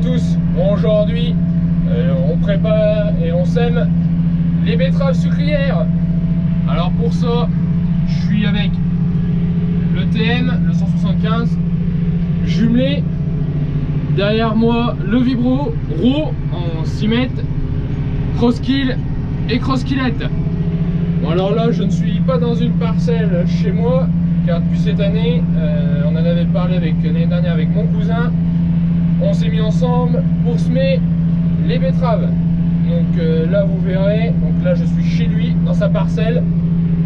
tous. Bon, aujourd'hui, on prépare et on sème les betteraves sucrières. Alors pour ça, je suis avec le TM, le 175, jumelé. Derrière moi, le Vibro, RAW en 6 mètres, Crosskill et Crosskillette. Bon, alors là, je ne suis pas dans une parcelle chez moi, car depuis cette année, on en avait parlé l'année dernière avec mon cousin. On s'est mis ensemble pour semer les betteraves. Donc là, vous verrez, donc là, je suis chez lui, dans sa parcelle.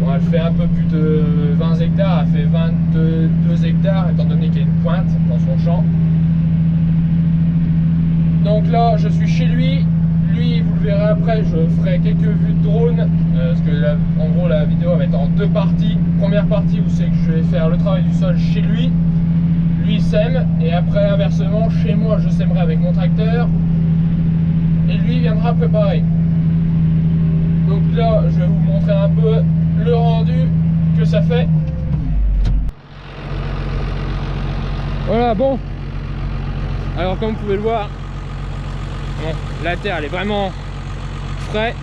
Bon, elle fait un peu plus de 20 hectares, elle fait 22 hectares, étant donné qu'il y a une pointe dans son champ. Donc là, je suis chez lui. Lui, vous le verrez après, je ferai quelques vues de drone. Parce que là, en gros, la vidéo va être en deux parties. Première partie où c'est que je vais faire le travail du sol chez lui. Lui, il sème. Et après, inversement, chez moi, je sèmerai avec mon tracteur. Et lui, il viendra préparer. Donc là, je vais vous montrer un peu le rendu que ça fait. Voilà, bon. Alors, comme vous pouvez le voir, bon, la terre elle est vraiment frais.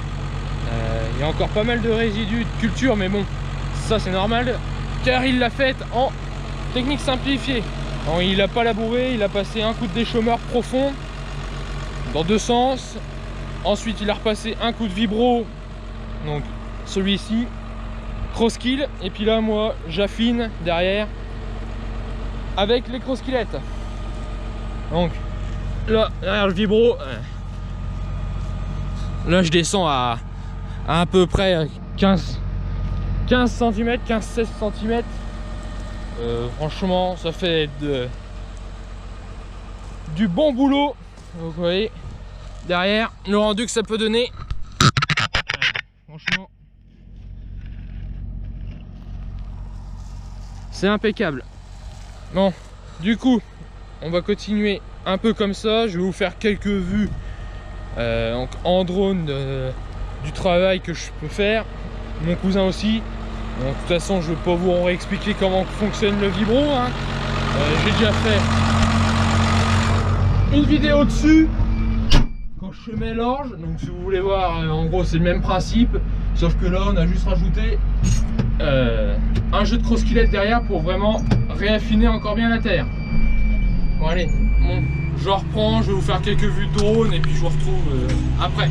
Il y a encore pas mal de résidus de culture, mais bon, ça c'est normal car il l'a faite en technique simplifiée. Alors, il n'a pas labouré, il a passé un coup de déchômeur profond dans deux sens. Ensuite il a repassé un coup de vibro, donc celui-ci, Crosskill, et puis là moi j'affine derrière avec les Crosskillettes. Donc là, derrière le vibro, là je descends à peu près 15 cm, 15-16 cm. Franchement, ça fait du bon boulot. Donc, vous voyez, derrière, le rendu que ça peut donner. Franchement, c'est impeccable. Bon, du coup, on va continuer un peu comme ça. Je vais vous faire quelques vues donc en drone du travail que je peux faire. Mon cousin aussi. Donc, de toute façon, je ne vais pas vous réexpliquer comment fonctionne le vibro, hein. J'ai déjà fait une vidéo dessus quand je semais l'orge. Donc si vous voulez voir, en gros c'est le même principe, sauf que là on a juste rajouté un jeu de Crosskillette derrière pour vraiment réaffiner encore bien la terre. Bon allez, bon, je reprends, je vais vous faire quelques vues de drone et puis je vous retrouve après.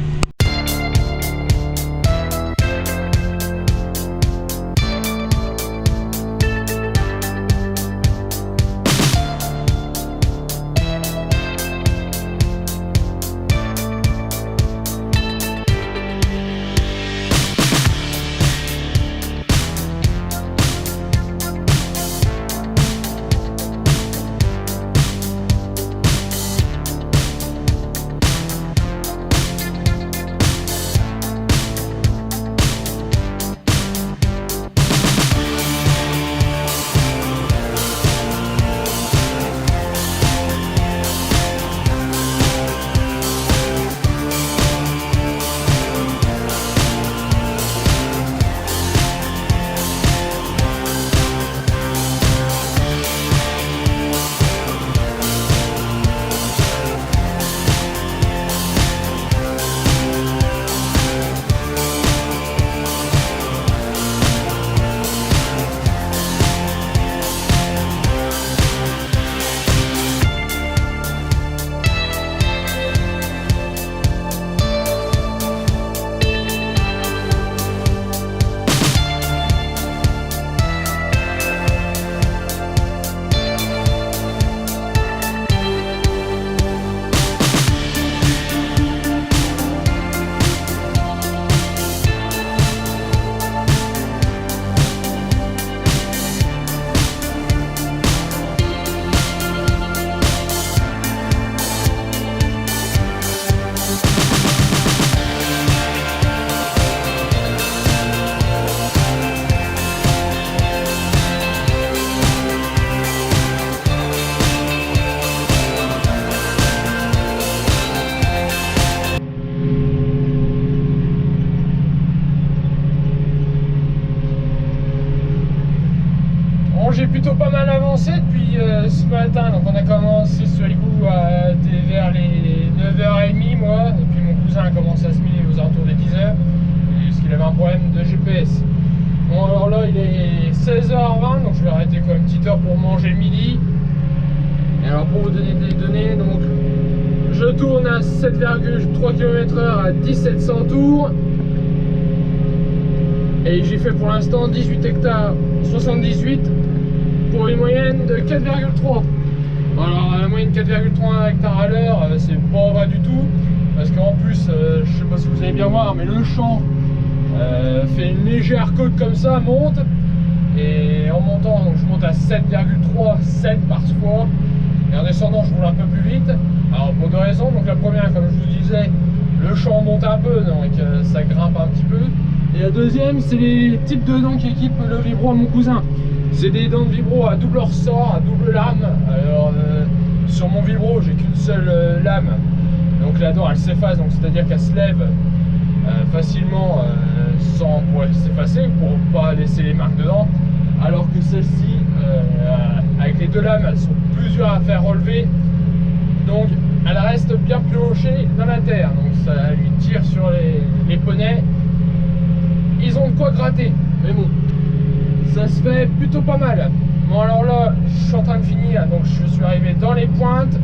commencé à semer aux alentours des 10h, parce qu'il avait un problème de GPS. Bon, alors là il est 16h20, donc je vais arrêter quand même une petite heure pour manger le midi. Et alors pour vous donner des données, donc je tourne à 7,3 km/h à 1700 tours. Et j'ai fait pour l'instant 18 hectares 78 pour une moyenne de 4,3. Alors la moyenne 4,3 hectares à l'heure, c'est pas vrai du tout. Parce qu'en plus, je sais pas si vous allez bien voir, mais le champ fait une légère côte comme ça, monte. Et en montant, donc je monte à 7,3, 7 parfois. Et en descendant, je roule un peu plus vite. Alors pour deux raisons. Donc la première, comme je vous disais, le champ monte un peu, donc ça grimpe un petit peu. Et la deuxième, c'est les types de dents qui équipent le vibro à mon cousin. C'est des dents de vibro à double ressort, à double lame. Alors sur mon vibro, j'ai qu'une seule lame. Donc la dent elle s'efface, donc c'est-à-dire qu'elle se lève facilement sans pour s'effacer, pour pas laisser les marques dedans. Alors que celle-ci, avec les deux lames, elles sont plus dures à faire relever. Donc elle reste bien piochée dans la terre. Donc ça lui tire sur les poneys. Ils ont de quoi gratter. Mais bon, ça se fait plutôt pas mal. Bon alors là, je suis en train de finir. Donc je suis arrivé dans les pointes.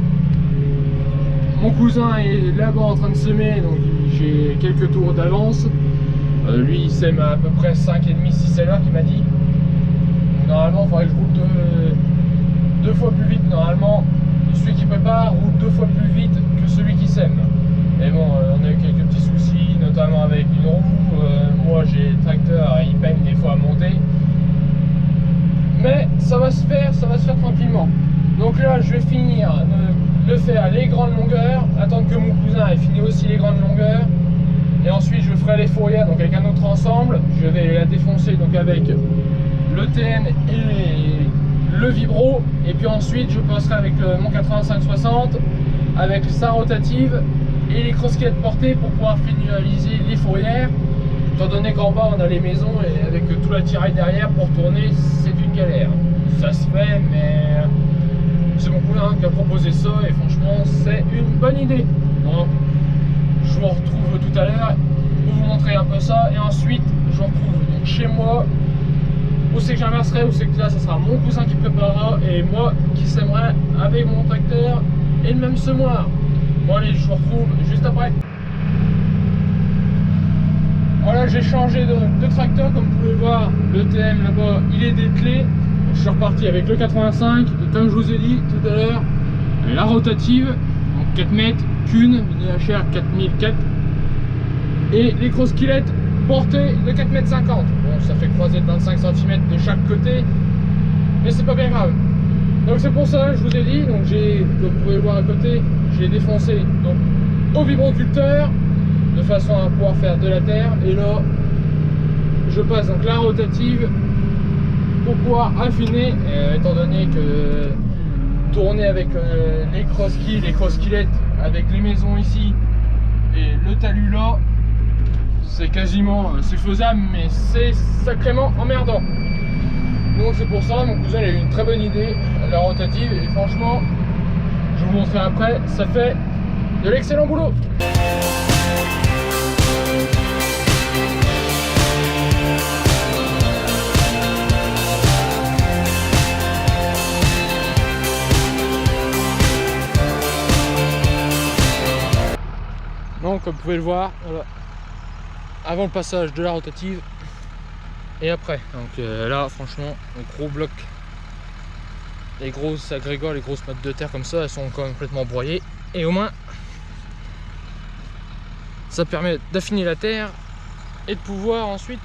Mon cousin est là-bas en train de semer, donc j'ai quelques tours d'avance. Lui il sème à peu près 5,5-6 à l'heure qu'il m'a dit. Normalement il faudrait que je roule deux fois plus vite. Normalement celui qui prépare roule 2 fois plus vite que celui qui sème. Mais bon, on a eu quelques petits soucis, notamment avec une roue. Moi j'ai le tracteur, il peine des fois à monter. Mais ça va se faire tranquillement. Donc là je vais finir de faire les grandes longueurs, attendre que mon cousin ait fini aussi les grandes longueurs. Et ensuite je ferai les fourrières, donc avec un autre ensemble. Je vais la défoncer donc avec le TN et le vibro. Et puis ensuite je passerai avec mon 85-60, avec sa rotative et les cross-skelettes portés pour pouvoir finaliser les fourrières. Étant donné qu'en bas on a les maisons et avec tout l'attirail derrière pour tourner, c'est une galère. Ça se fait, mais c'est mon cousin qui a proposé ça et franchement c'est une bonne idée. Donc je vous retrouve tout à l'heure pour vous montrer un peu ça. Et ensuite je retrouve donc chez moi, où c'est que j'inverserai, où c'est que là ça sera mon cousin qui préparera et moi qui sèmerai avec mon tracteur et le même semoir. Bon allez, je vous retrouve juste après. Voilà, j'ai changé de tracteur, comme vous pouvez le voir. Le TM là-bas il est dételé. Je suis reparti avec le 85 et comme je vous ai dit tout à l'heure, la rotative, donc 4 mètres, qu'une HR 4004 et les cross-skelettes portées de 4,50 mètres. Bon, ça fait croiser de 25 cm de chaque côté, mais c'est pas bien grave. Donc c'est pour ça, je vous ai dit, donc comme vous pouvez le voir à côté, j'ai défoncé donc au vibroculteur de façon à pouvoir faire de la terre. Et là, je passe donc la rotative pour pouvoir affiner, étant donné que tourner avec les cross-skis, les cross-skelettes avec les maisons ici et le talus là, c'est quasiment, c'est faisable, mais c'est sacrément emmerdant. Donc c'est pour ça, mon cousin il a eu une très bonne idée, la rotative, et franchement, je vous montrerai après, ça fait de l'excellent boulot. Donc comme vous pouvez le voir, voilà, avant le passage de la rotative et après. Donc là franchement, un gros bloc, les grosses agrégats, les grosses mottes de terre comme ça, elles sont complètement broyées. Et au moins, ça permet d'affiner la terre et de pouvoir ensuite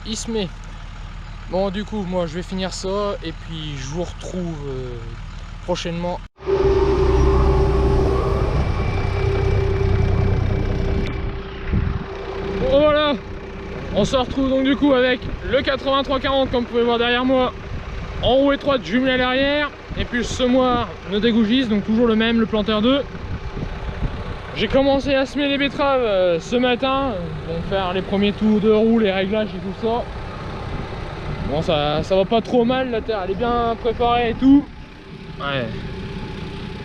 y semer. Bon du coup, moi je vais finir ça et puis je vous retrouve prochainement. Bon voilà, on se retrouve donc du coup avec le 8340 comme vous pouvez voir derrière moi, en roue étroite jumelée à l'arrière, et puis le semoir ne dégougisse, donc toujours le même, le planteur 2. J'ai commencé à semer les betteraves ce matin, pour faire les premiers tours de roue, les réglages et tout ça. Bon, ça va pas trop mal, la terre elle est bien préparée et tout. Ouais.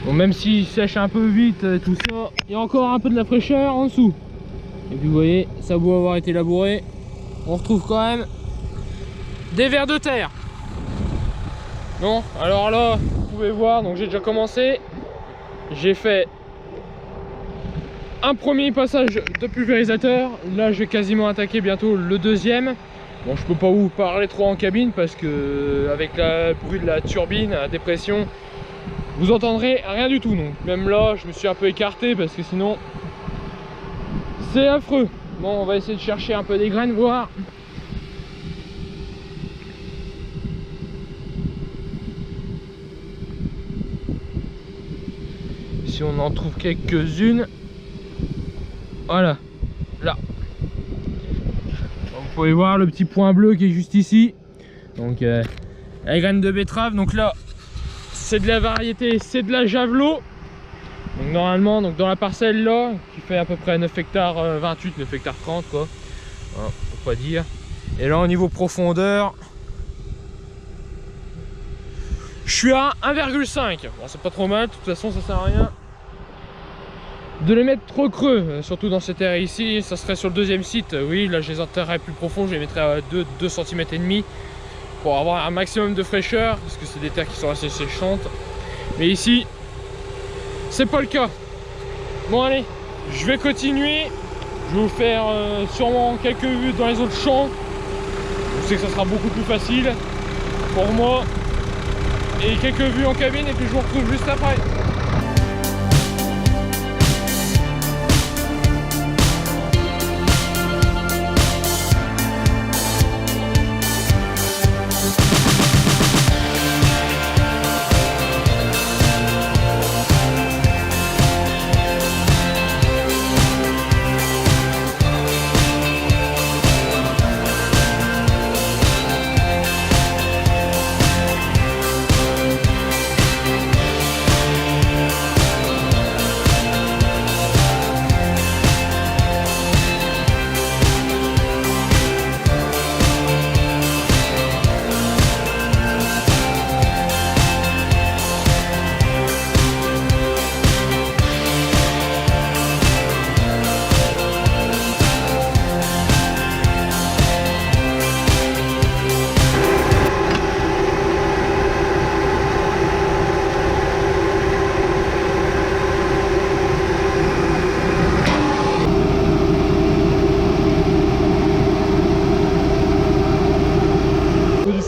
Bon, même s'il sèche un peu vite et tout ça, il y a encore un peu de la fraîcheur en dessous. Et puis vous voyez, ça a beau avoir été labouré, on retrouve quand même des vers de terre. Bon, alors là, vous pouvez voir, donc j'ai déjà commencé. J'ai fait un premier passage de pulvérisateur. Là, je vais quasiment attaquer bientôt le deuxième. Bon, je peux pas vous parler trop en cabine parce que avec le bruit de la turbine à dépression, vous entendrez rien du tout. Donc même là, je me suis un peu écarté parce que sinon, c'est affreux. Bon, on va essayer de chercher un peu des graines, voir. Si on en trouve quelques-unes. Voilà, là. Donc, vous pouvez voir le petit point bleu qui est juste ici. Donc la graine de betterave. Donc là, c'est de la variété, c'est de la javelot. Donc normalement, donc dans la parcelle là, qui fait à peu près 9 hectares 28, 9 hectares 30 quoi. Voilà, faut pas dire. Et là au niveau profondeur, je suis à 1,5. Bon, c'est pas trop mal, de toute façon ça sert à rien de les mettre trop creux, surtout dans cette terre ici. Ça serait sur le deuxième site, oui, là je les enterrerais plus profond, je les mettrais à 2 cm et demi pour avoir un maximum de fraîcheur, parce que c'est des terres qui sont assez séchantes. Mais ici, c'est pas le cas. Bon allez, je vais continuer. Je vais vous faire sûrement quelques vues dans les autres champs. Je sais que ça sera beaucoup plus facile pour moi. Et quelques vues en cabine et puis je vous retrouve juste après.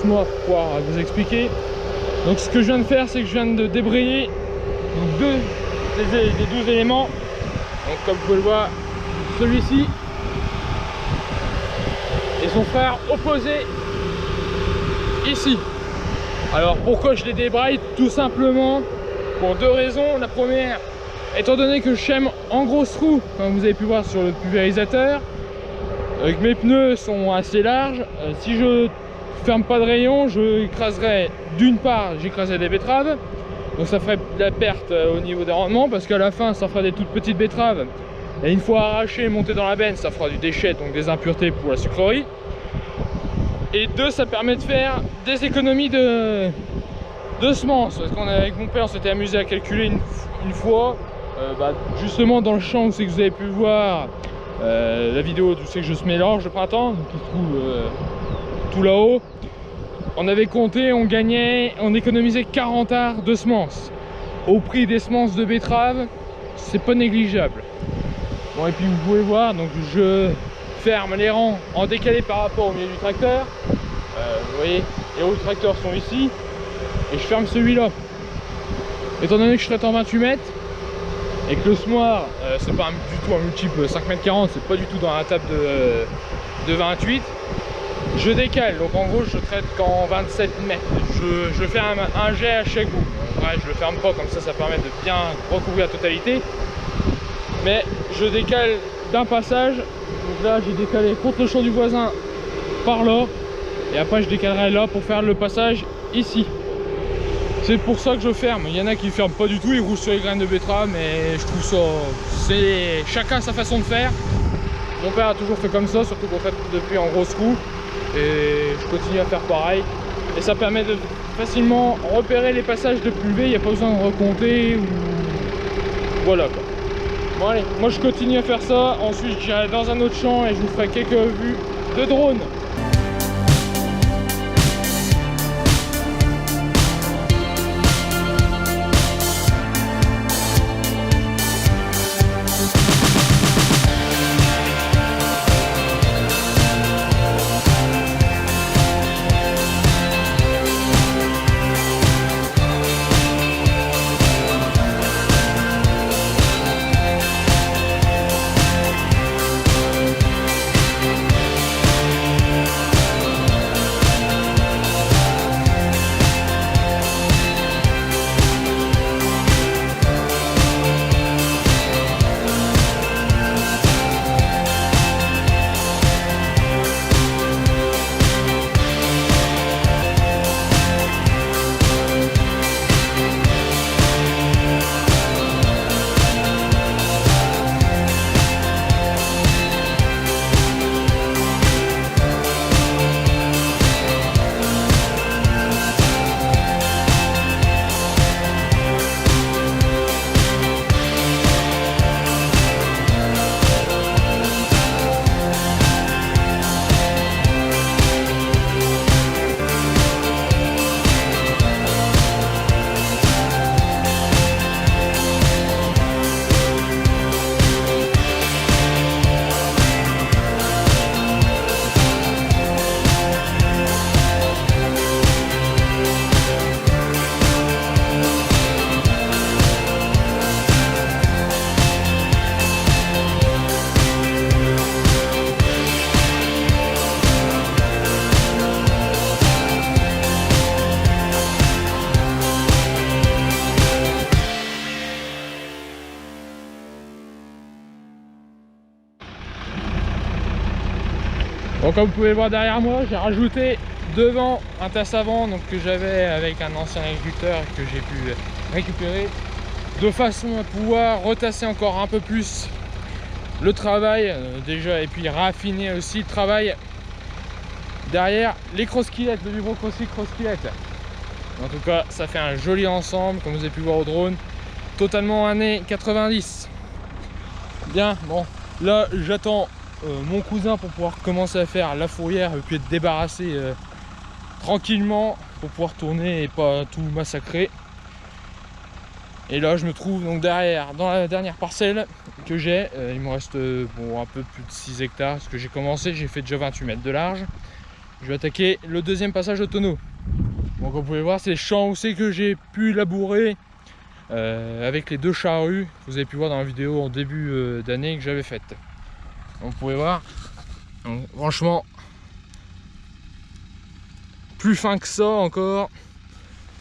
Pour pouvoir vous expliquer. Donc ce que je viens de faire, c'est que je viens de débrayer donc des 12 éléments. Donc comme vous pouvez le voir, celui-ci et son frère opposé ici. Alors pourquoi je les débraille? Tout simplement pour 2 raisons. La première, étant donné que je sème en grosse roue, comme vous avez pu voir sur le pulvérisateur, que mes pneus sont assez larges, si je ferme pas de rayon, je écraserai, d'une part j'écraserai des betteraves, donc ça ferait de la perte au niveau des rendements, parce qu'à la fin ça fera des toutes petites betteraves, et une fois arrachées et montées dans la benne, ça fera du déchet, donc des impuretés pour la sucrerie. Et 2, ça permet de faire des économies de semences, parce qu'on avec mon père on s'était amusé à calculer une fois, justement dans le champ où c'est que vous avez pu voir la vidéo d'où c'est que je semais l'orge de printemps, donc qui se trouve tout là-haut. On avait compté, on économisait 40 arts de semences. Au prix des semences de betterave, c'est pas négligeable. Bon, et puis vous pouvez voir, donc je ferme les rangs en décalé par rapport au milieu du tracteur. Vous voyez, les roues du tracteur sont ici. Et je ferme celui-là. Étant donné que je traite en 28 mètres, et que le semoir, c'est pas du tout un multiple 5,40 m, c'est pas du tout dans la table de 28. Je décale, donc en gros je traite qu'en 27 mètres. Je fais un jet à chaque bout. Ouais, je le ferme pas, comme ça permet de bien recouvrir la totalité. Mais je décale d'un passage. Donc là j'ai décalé contre le champ du voisin par là. Et après je décalerai là pour faire le passage ici. C'est pour ça que je ferme. Il y en a qui ferment pas du tout, ils roulent sur les graines de betterave, mais je trouve ça... c'est chacun sa façon de faire. Mon père a toujours fait comme ça, surtout qu'on fait depuis en grosse roue. Et je continue à faire pareil. Et ça permet de facilement repérer les passages de pulvé. Il n'y a pas besoin de recompter ou... voilà quoi. Bon allez, moi je continue à faire ça, ensuite j'irai dans un autre champ et je vous ferai quelques vues de drone. Bon, comme vous pouvez voir derrière moi, j'ai rajouté devant un tasse à vent donc, que j'avais avec un ancien agriculteur que j'ai pu récupérer de façon à pouvoir retasser encore un peu plus le travail déjà et puis raffiner aussi le travail derrière les cross-killettes, le Vibro cross-killette. En tout cas, ça fait un joli ensemble comme vous avez pu voir au drone, totalement années 90. Bien, bon, là j'attends mon cousin pour pouvoir commencer à faire la fourrière et puis être débarrassé tranquillement pour pouvoir tourner et pas tout massacrer. Et là je me trouve donc derrière dans la dernière parcelle que j'ai, il me reste bon, un peu plus de 6 hectares parce que j'ai commencé, j'ai fait déjà 28 mètres de large. Je vais attaquer le deuxième passage de tonneau. Donc vous pouvez voir c'est les champs où c'est que j'ai pu labourer avec les 2 charrues que vous avez pu voir dans la vidéo en début d'année que j'avais faite. Donc, vous pouvez voir, donc, franchement, plus fin que ça encore.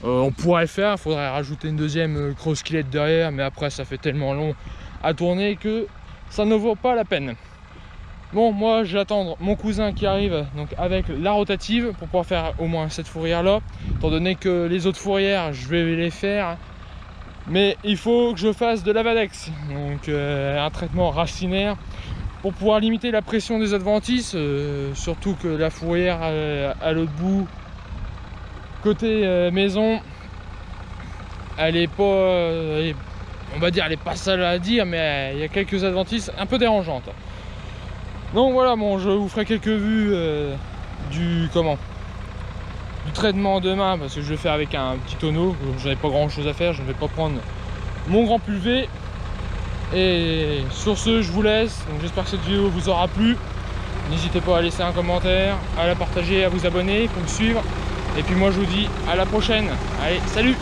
On pourrait faire, il faudrait rajouter une deuxième cross-killette derrière, mais après ça fait tellement long à tourner que ça ne vaut pas la peine. Bon, moi j'attends mon cousin qui arrive donc avec la rotative pour pouvoir faire au moins cette fourrière là, étant donné que les autres fourrières je vais les faire, mais il faut que je fasse de l'avadex, donc un traitement racinaire pour pouvoir limiter la pression des adventices, surtout que la fourrière à l'autre bout côté maison, elle est pas on va dire elle est pas sale à dire, mais il y a quelques adventices un peu dérangeantes. Donc voilà, bon, je vous ferai quelques vues du traitement demain, parce que je vais faire avec un petit tonneau, j'avais pas grand chose à faire, je ne vais pas prendre mon grand pulvé. Et sur ce, je vous laisse. J'espère que cette vidéo vous aura plu. N'hésitez pas à laisser un commentaire, à la partager, à vous abonner pour me suivre. Et puis moi je vous dis à la prochaine. Allez, salut!